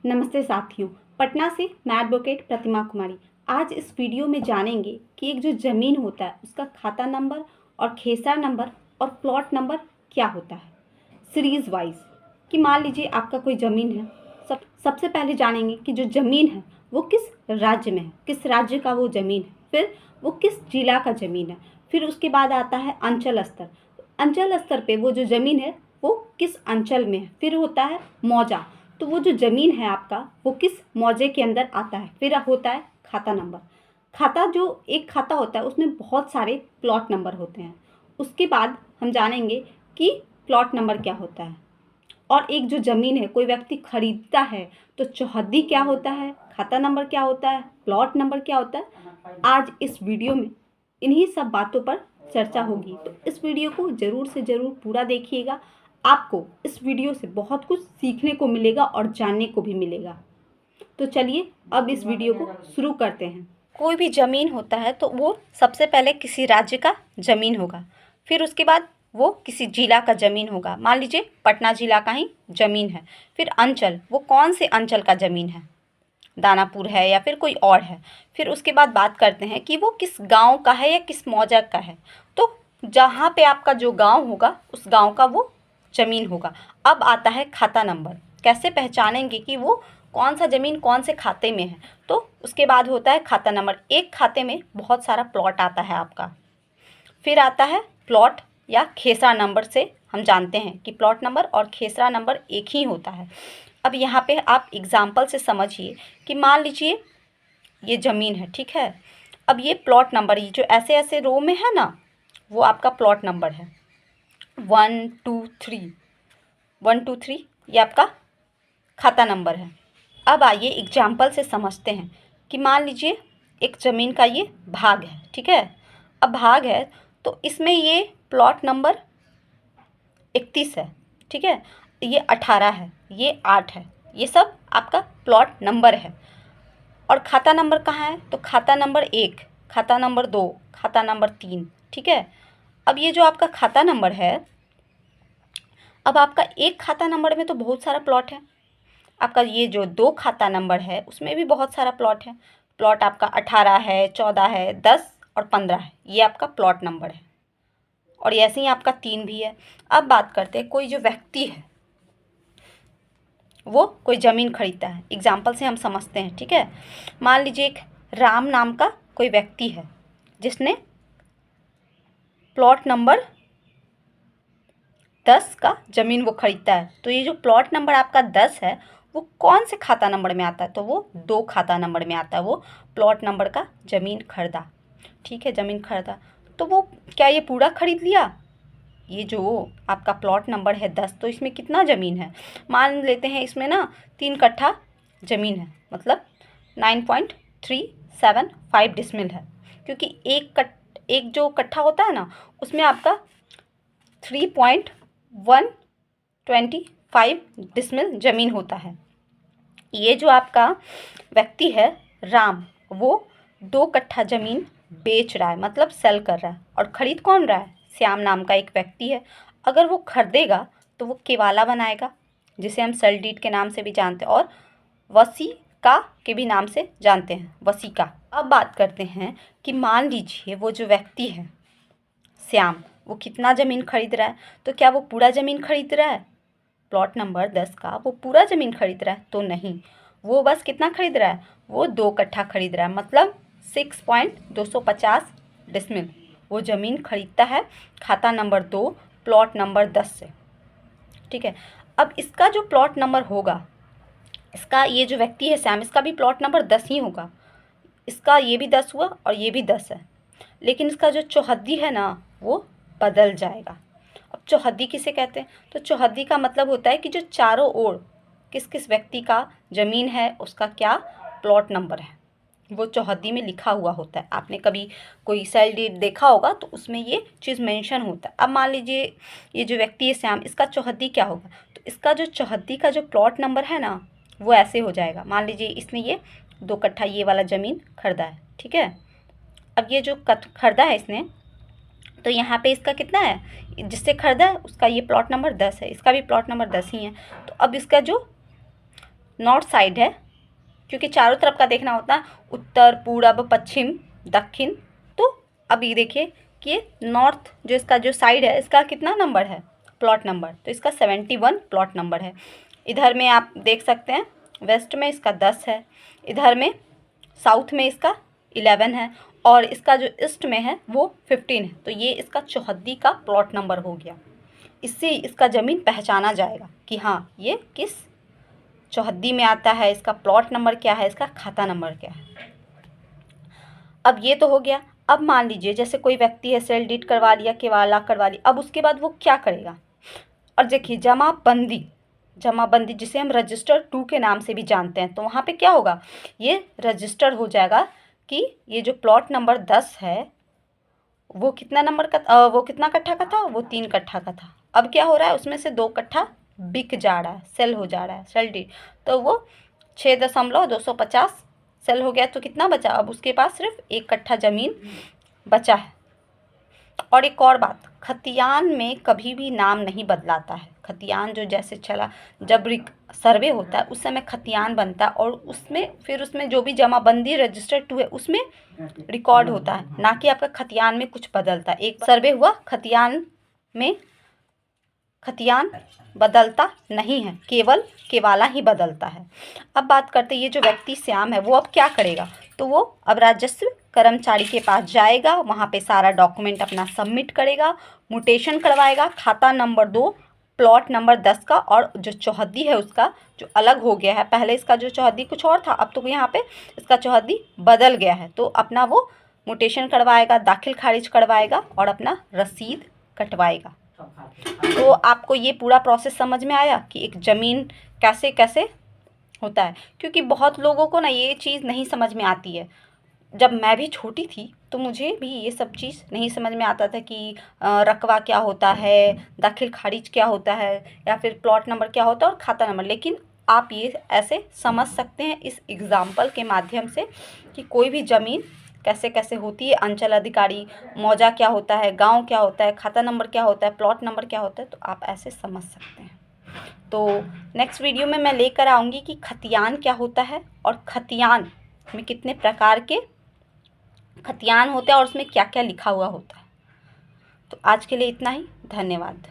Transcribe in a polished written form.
नमस्ते साथियों, पटना से मैं एडवोकेट प्रतिमा कुमारी। आज इस वीडियो में जानेंगे कि एक जो ज़मीन होता है उसका खाता नंबर और खेसरा नंबर और प्लॉट नंबर क्या होता है सीरीज़ वाइज। कि मान लीजिए आपका कोई ज़मीन है। सबसे पहले जानेंगे कि जो ज़मीन है वो किस राज्य में है, किस राज्य का वो ज़मीन है, फिर वो किस जिला का ज़मीन है, फिर उसके बाद आता है अंचल स्तर। अंचल स्तर पे वो जो ज़मीन है वो किस अंचल में है, फिर होता है मौजा, तो वो जो ज़मीन है आपका वो किस मौजे के अंदर आता है, फिर होता है खाता नंबर। खाता जो एक खाता होता है उसमें बहुत सारे प्लॉट नंबर होते हैं। उसके बाद हम जानेंगे कि प्लॉट नंबर क्या होता है। और एक जो ज़मीन है कोई व्यक्ति खरीदता है तो चौहद्दी क्या होता है, खाता नंबर क्या होता है, प्लॉट नंबर क्या होता है। आज इस वीडियो में इन्हीं सब बातों पर चर्चा होगी, तो इस वीडियो को ज़रूर से ज़रूर पूरा देखिएगा। आपको इस वीडियो से बहुत कुछ सीखने को मिलेगा और जानने को भी मिलेगा। तो चलिए अब इस वीडियो को शुरू करते हैं। कोई भी ज़मीन होता है तो वो सबसे पहले किसी राज्य का ज़मीन होगा, फिर उसके बाद वो किसी जिला का ज़मीन होगा। मान लीजिए पटना जिला का ही ज़मीन है। फिर अंचल, वो कौन से अंचल का ज़मीन है, दानापुर है या फिर कोई और है। फिर उसके बाद बात करते हैं कि वो किस गांव का है या किस मौजा का है। तो जहाँ पे आपका जो गांव होगा उस गांव का वो ज़मीन होगा। अब आता है खाता नंबर। कैसे पहचानेंगे कि वो कौन सा ज़मीन कौन से खाते में है, तो उसके बाद होता है खाता नंबर। एक खाते में बहुत सारा प्लॉट आता है आपका। फिर आता है प्लॉट या खेसरा नंबर से हम जानते हैं कि प्लॉट नंबर और खेसरा नंबर एक ही होता है। अब यहाँ पे आप एग्जाम्पल से समझिए कि मान लीजिए ये ज़मीन है, ठीक है। अब ये प्लॉट नंबर, ये जो ऐसे ऐसे रो में है ना, वो आपका प्लॉट नंबर है 1 2 3। 1 2 3 ये आपका खाता नंबर है। अब आइए एग्जाम्पल से समझते हैं कि मान लीजिए एक ज़मीन का ये भाग है, ठीक है। अब भाग है तो इसमें ये प्लॉट नंबर 31 है, ठीक है। ये 18 है, ये 8 है, ये सब आपका प्लॉट नंबर है। और खाता नंबर कहाँ है, तो खाता नंबर 1, खाता नंबर 2, खाता नंबर 3, ठीक है। अब ये जो आपका खाता नंबर है, अब आपका एक खाता नंबर में तो बहुत सारा प्लॉट है। आपका ये जो 2 खाता नंबर है उसमें भी बहुत सारा प्लॉट है। प्लॉट आपका 18 है, 14 है, 10 और 15 है, ये आपका प्लॉट नंबर है। और ऐसे ही आपका 3 भी है। अब बात करते हैं, कोई जो व्यक्ति है वो कोई ज़मीन खरीदता है। एग्जाम्पल से हम समझते हैं, ठीक है। मान लीजिए एक राम नाम का कोई व्यक्ति है जिसने प्लॉट नंबर 10 का ज़मीन वो खरीदता है। तो ये जो प्लॉट नंबर आपका 10 है वो कौन से खाता नंबर में आता है, तो वो 2 खाता नंबर में आता है। वो प्लॉट नंबर का ज़मीन खरीदा, ठीक है, ज़मीन खरीदा। तो वो क्या ये पूरा खरीद लिया? ये जो आपका प्लॉट नंबर है 10, तो इसमें कितना ज़मीन है, मान लेते हैं इसमें ना 3 कट्ठा ज़मीन है, मतलब 9.375 डिसमिल है। क्योंकि एक जो कट्ठा होता है ना उसमें आपका 3.125 डिसमिल ज़मीन होता है। ये जो आपका व्यक्ति है राम, वो 2 कट्ठा ज़मीन बेच रहा है, मतलब सेल कर रहा है। और ख़रीद कौन रहा है? श्याम नाम का एक व्यक्ति है। अगर वो खरीदेगा तो वो केवाला बनाएगा, जिसे हम सेल डीड के नाम से भी जानते हैं, और वसीका के भी नाम से जानते हैं, वसीका। अब बात करते हैं कि मान लीजिए वो जो व्यक्ति है श्याम, वो कितना ज़मीन खरीद रहा है, तो क्या वो पूरा ज़मीन खरीद रहा है? प्लॉट नंबर 10 का वो पूरा ज़मीन खरीद रहा है? तो नहीं, वो बस कितना खरीद रहा है, वो 2 कट्ठा खरीद रहा है, मतलब 6.250 डिसमिल वो ज़मीन खरीदता है खाता नंबर 2 प्लॉट नंबर 10 से, ठीक है। अब इसका जो प्लॉट नंबर होगा, इसका ये जो व्यक्ति है श्याम, इसका भी प्लॉट नंबर 10 ही होगा। इसका ये भी 10 हुआ और ये भी 10 है, लेकिन इसका जो चौहद्दी है ना वो बदल जाएगा। अब चौहद्दी किसे कहते हैं, तो चौहद्दी का मतलब होता है कि जो चारों ओर किस किस व्यक्ति का ज़मीन है उसका क्या प्लॉट नंबर है, वो चौहद्दी में लिखा हुआ होता है। आपने कभी कोई सेल डीड देखा होगा तो उसमें ये चीज़ मेंशन होता है। अब मान लीजिए ये जो व्यक्ति है श्याम, इसका चौहद्दी क्या होगा, तो इसका जो चौहद्दी का जो प्लॉट नंबर है ना वो ऐसे हो जाएगा। मान लीजिए इसने ये 2 कट्ठा ये वाला ज़मीन खरीदा है, ठीक है। अब ये जो खरीदा है इसने, तो यहाँ पे इसका कितना है, जिससे खरीदा है उसका ये प्लॉट नंबर 10 है, इसका भी प्लॉट नंबर 10 ही है। तो अब इसका जो नॉर्थ साइड है, क्योंकि चारों तरफ का देखना होता है, उत्तर, पूरब, पश्चिम, दक्षिण। तो अब ये देखिए कि ये नॉर्थ जो इसका जो साइड है, इसका कितना नंबर है, प्लॉट नंबर, तो इसका 71 प्लॉट नंबर है। इधर में आप देख सकते हैं वेस्ट में इसका 10 है, इधर में साउथ में इसका 11 है, और इसका जो ईस्ट में है वो 15 है। तो ये इसका चौहद्दी का प्लॉट नंबर हो गया। इससे इसका ज़मीन पहचाना जाएगा कि हाँ ये किस चौहद्दी में आता है, इसका प्लॉट नंबर क्या है, इसका खाता नंबर क्या है। अब ये तो हो गया। अब मान लीजिए जैसे कोई व्यक्ति है, सेल डीड करवा लिया, केवाला करवा लिया, अब उसके बाद वो क्या करेगा। और देखिए जमाबंदी जिसे हम रजिस्टर 2 के नाम से भी जानते हैं, तो वहाँ पे क्या होगा, ये रजिस्टर हो जाएगा कि ये जो प्लॉट नंबर 10 है वो कितना नंबर का वो कितना कट्ठा का था, वो 3 कट्ठा का था। अब क्या हो रहा है, उसमें से 2 कट्ठा बिक जा रहा है, सेल हो जा रहा है, सेल डीड, तो वो 6.250 सेल हो गया। तो कितना बचा, अब उसके पास सिर्फ 1 कट्ठा ज़मीन बचा है। और एक और बात, खतियान में कभी भी नाम नहीं बदलाता है। खतियान जो जैसे चला, जब सर्वे होता है उस समय खतियान बनता है, और उसमें जो भी जमाबंदी रजिस्टर 2 है उसमें रिकॉर्ड होता है, ना कि आपका खतियान में कुछ बदलता है। एक सर्वे हुआ, खतियान में खतियान बदलता नहीं है, केवल केवाला ही बदलता है। अब बात करते हैं ये जो व्यक्ति श्याम है वो अब क्या करेगा, तो वो अब राजस्व कर्मचारी के पास जाएगा, वहाँ पे सारा डॉक्यूमेंट अपना सबमिट करेगा, म्यूटेशन करवाएगा, खाता नंबर 2 प्लॉट नंबर 10 का, और जो चौहद्दी है उसका जो अलग हो गया है, पहले इसका जो चौहद्दी कुछ और था, अब तो यहाँ पे इसका चौहद्दी बदल गया है, तो अपना वो म्यूटेशन करवाएगा, दाखिल खारिज करवाएगा और अपना रसीद कटवाएगा। तो आपको ये पूरा प्रोसेस समझ में आया कि एक ज़मीन कैसे कैसे होता है, क्योंकि बहुत लोगों को ना ये चीज़ नहीं समझ में आती है। जब मैं भी छोटी थी तो मुझे भी ये सब चीज़ नहीं समझ में आता था कि रकबा क्या होता है, दाखिल खारिज क्या होता है, या फिर प्लॉट नंबर क्या होता है और खाता नंबर। लेकिन आप ये ऐसे समझ सकते हैं इस एग्ज़ाम्पल के माध्यम से कि कोई भी ज़मीन कैसे कैसे होती है, अंचल अधिकारी, मौजा क्या होता है, गांव क्या होता है, खाता नंबर क्या होता है, प्लॉट नंबर क्या होता है, तो आप ऐसे समझ सकते हैं। तो नेक्स्ट वीडियो में मैं लेकर आऊँगी कि खतियान क्या होता है, और खतियान में कितने प्रकार के खतियान होते हैं और उसमें क्या क्या लिखा हुआ होता है। तो आज के लिए इतना ही, धन्यवाद।